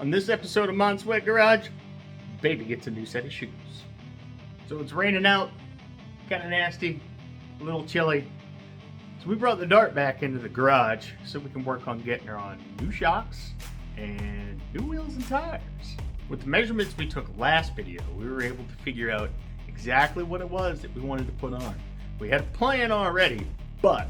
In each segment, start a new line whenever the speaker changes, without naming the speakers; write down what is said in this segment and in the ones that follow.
On this episode of Montsweag Garage, baby gets a new set of shoes. So it's raining out, kind of nasty, a little chilly. So we brought the dart back into the garage so we can work on getting her on new shocks and new wheels and tires. With the measurements we took last video, we were able to figure out exactly what it was that we wanted to put on. We had a plan already, but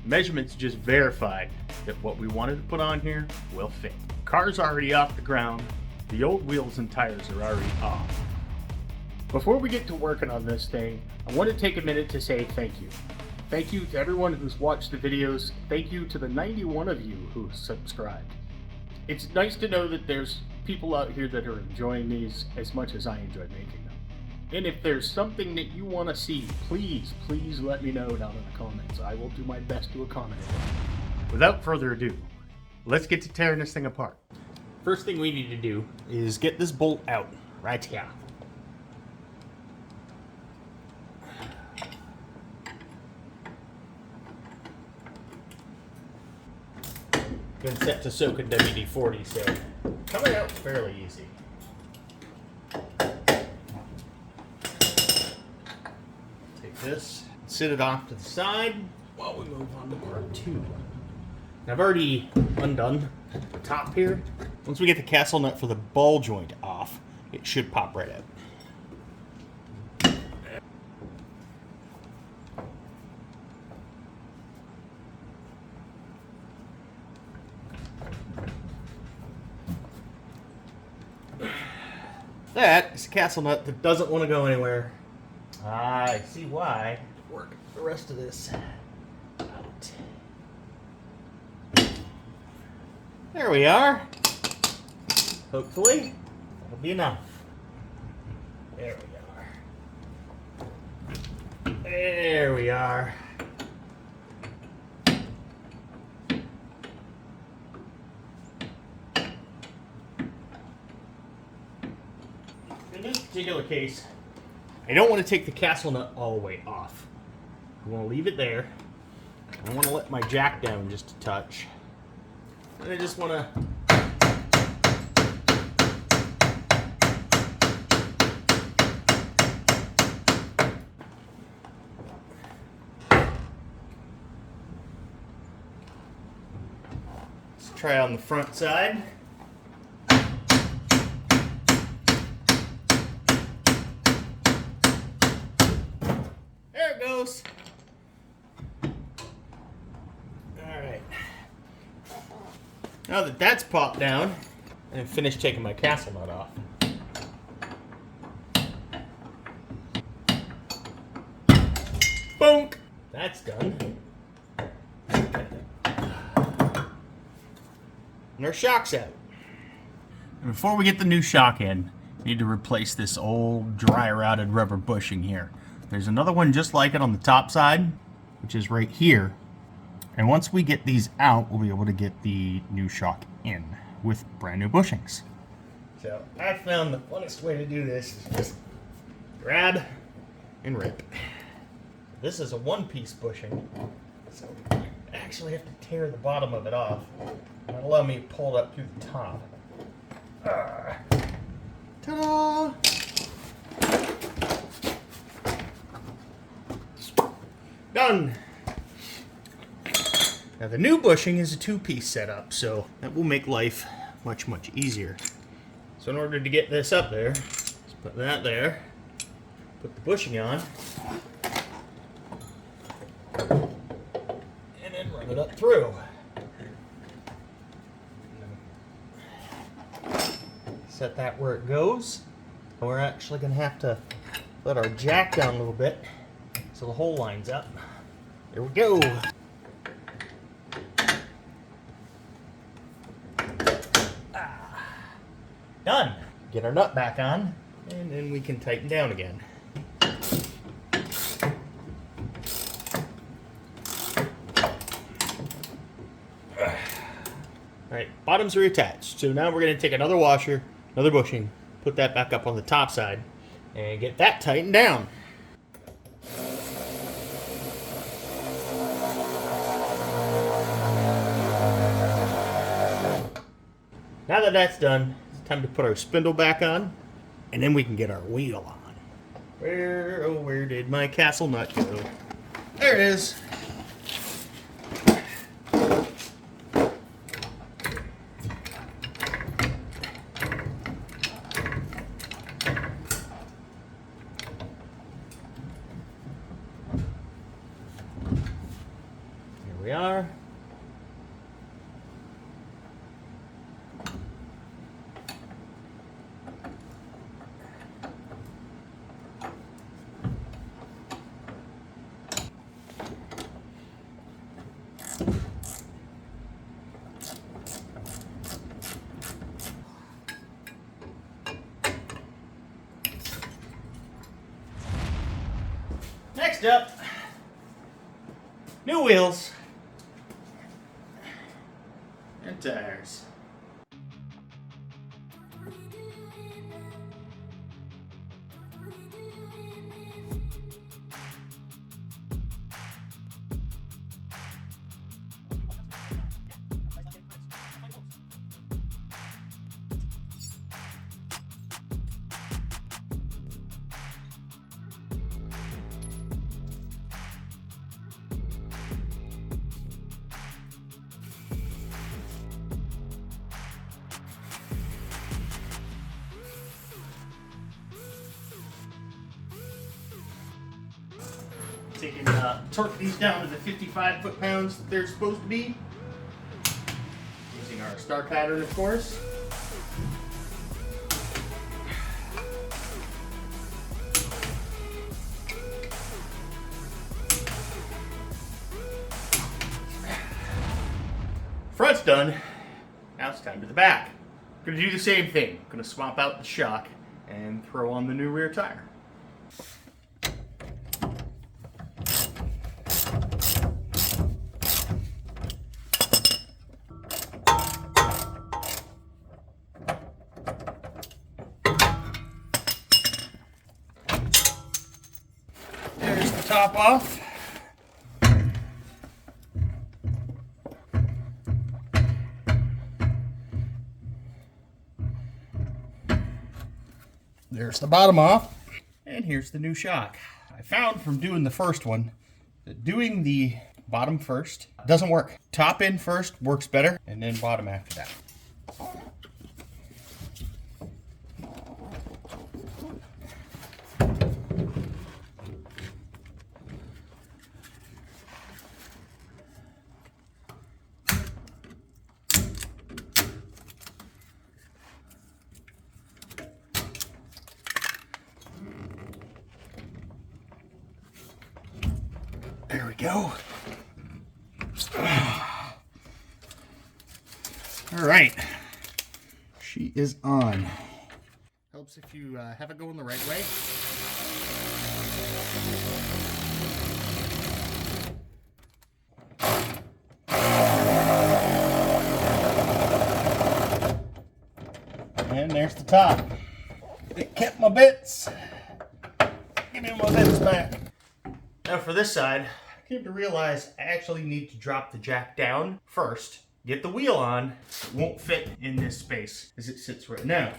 measurements just verified that what we wanted to put on here will fit. Car's already off the ground. The old wheels and tires are already off. Before we get to working on this thing, I want to take a minute to say thank you. Thank you to everyone who's watched the videos. Thank you to the 91 of you who subscribed. It's nice to know that there's people out here that are enjoying these as much as I enjoy making them. And if there's something that you want to see, please let me know down in the comments. I will do my best to accommodate it. Without further ado, let's get to tearing this thing apart. First thing we need to do is get this bolt out right here. Been set to soak in WD-40, so coming out fairly easy. Take this, sit it off to the side while we move on to part 2. I've already undone the top here. Once we get the castle nut for the ball joint off, it should pop right out. That is a castle nut that doesn't want to go anywhere. I see why. Work the rest of this out. There we are. Hopefully, that'll be enough. There we are. There we are. In this particular case, I don't want to take the castle nut all the way off. I want to leave it there. I want to let my jack down just a touch. And I just want to let's try on the front side. There it goes. Alright. Now that that's popped down, I'm finished taking my castle nut off. Bonk! That's done. And our shock's out. And before we get the new shock in, we need to replace this old dry rotted rubber bushing here. There's another one just like it on the top side, which is right here. And once we get these out, we'll be able to get the new shock in with brand new bushings. So I found the funnest way to do this is just grab and rip. This is a one-piece bushing, so I actually have to tear the bottom of it off. That'll allow me to pull it up through the top. Ta-da! Done! Now the new bushing is a two-piece setup, so that will make life much easier. So in order to get this up there, let's put that there, put the bushing on, and then run it up through. Set that where it goes. We're actually going to have to let our jack down a little bit so the hole lines up. There we go. Done. Get our nut back on, and then we can tighten down again. Alright, bottoms are attached. So now we're going to take another washer, another bushing, put that back up on the top side, and get that tightened down. Now that that's done, it's time to put our spindle back on, and then we can get our wheel on. Where did my castle nut go? There it is. Here we are. Next up, new wheels and tires. So you can torque these down to the 55 foot-pounds that they're supposed to be. Using our star pattern, of course. Front's done. Now it's time to the back. Gonna do the same thing. Gonna swap out the shock and throw on the new rear tire. There's the top off. There's the bottom off. And here's the new shock. I found from doing the first one that doing the bottom first doesn't work. Top in first works better, and then bottom after that. There we go. All right. She is on. Helps if you have it going the right way. And there's the top. It kept my bits. Give me my bits back. Now for this side, I came to realize I actually need to drop the jack down first, get the wheel on. It won't fit in this space as it sits right now.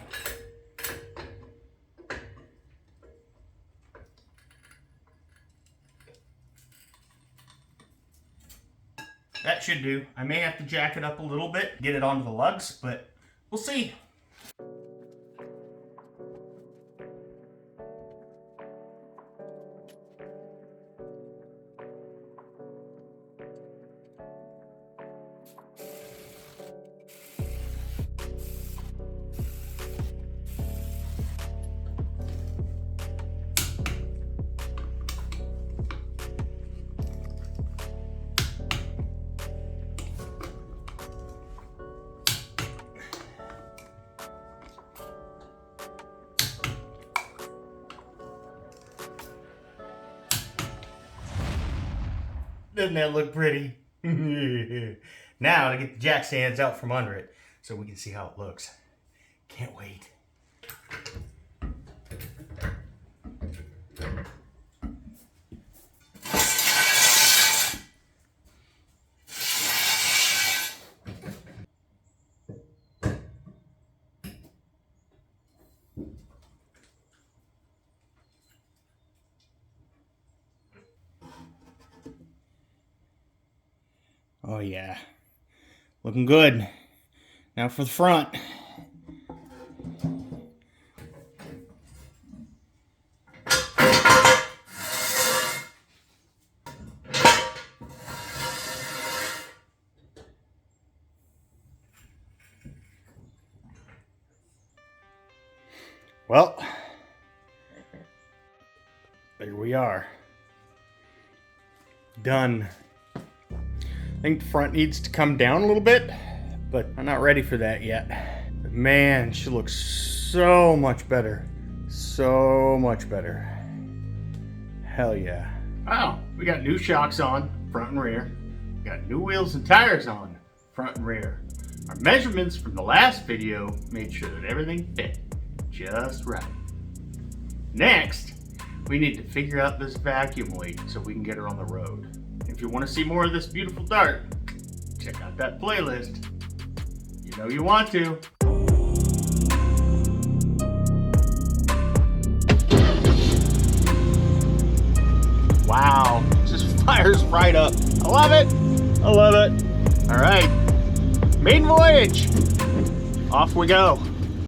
That should do. I may have to jack it up a little bit, get it onto the lugs, but we'll see. Doesn't that look pretty? Now to get the jack stands out from under it so we can see how it looks. Can't wait. Oh yeah, looking good. Now for the front. Well, there we are. Done. I think the front needs to come down a little bit, but I'm not ready for that yet. But man, she looks so much better. So much better. Hell yeah. Wow, we got new shocks on, front and rear. We got new wheels and tires on, front and rear. Our measurements from the last video made sure that everything fit just right. Next, we need to figure out this vacuum weight so we can get her on the road. If you want to see more of this beautiful dart, check out that playlist. You know you want to. Wow, just fires right up. I love it. I love it. All right, maiden voyage. Off we go.